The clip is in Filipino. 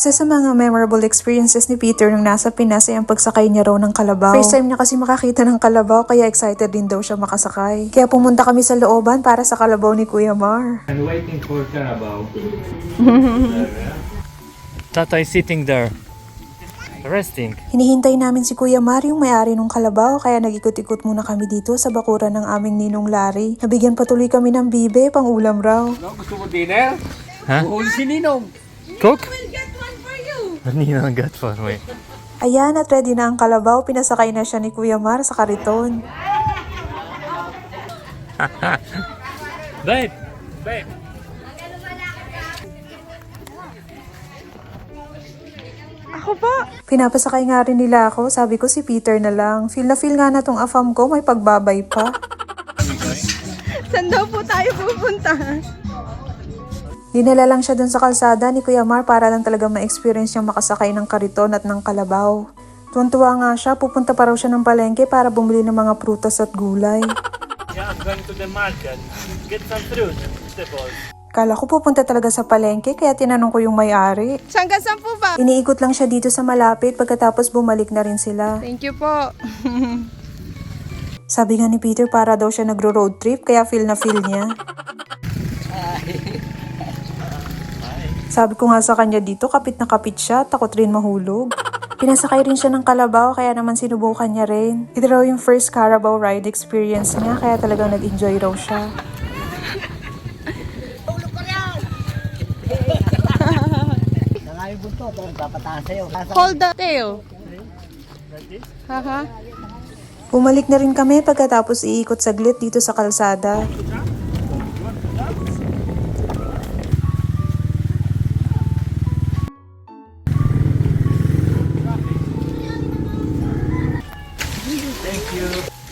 Isa sa mga memorable experiences ni Peter nung nasa Pinas ay ang pagsakay niya raw ng kalabaw. First time niya kasi makakita ng kalabaw kaya excited din daw siya makasakay. Kaya pumunta kami sa looban para sa kalabaw ni Kuya Mar. I'm waiting for Carabao. Tata is sitting there, resting. Hinihintay namin si Kuya Mar, yung may-ari ng kalabaw, kaya nag-ikot-ikot muna kami dito sa bakuran ng aming ninong Larry. Nabigyan patuloy kami ng bibe, pang ulam raw. No, gusto mo dinner? Huh? Buhol si Ninong. Cook? We'll get one for you. Nina got for me. Ayan, at ready na ang kalabaw, pinasakay na siya ni Kuya Mar sa kariton. Babe! Babe. Pinapasakay nga rin nila ako, sabi ko si Peter na lang. Feel nga na tong afam ko, may pagbabay pa. Saan daw po tayo pupunta? Dinala lang siya dun sa kalsada ni Kuya Mar para lang talaga ma-experience niyang makasakay ng kariton at ng kalabaw. Tuwan-tuwa nga siya, pupunta pa raw siya ng palengke para bumili ng mga prutas at gulay. Yeah, I'm going to the market. Get some fruit, vegetables. Kala ko pupunta talaga sa palengke kaya tinanong ko yung may-ari. Hanggang saan po ba? Iniikot lang siya dito sa malapit pagkatapos bumalik na rin sila. Thank you po. Sabi nga ni Peter para daw siya nagro-road trip kaya feel na feel niya. Sabi ko nga sa kanya dito, kapit na kapit siya, takot rin mahulog. Pinasakay rin siya ng kalabaw kaya naman sinubukan niya rin. Ito raw yung first Carabao ride experience niya kaya talagang nag-enjoy raw siya. Hold the tail. Haha. Bumalik na rin kami pagkatapos iikot saglit dito sa kalsada. Thank you.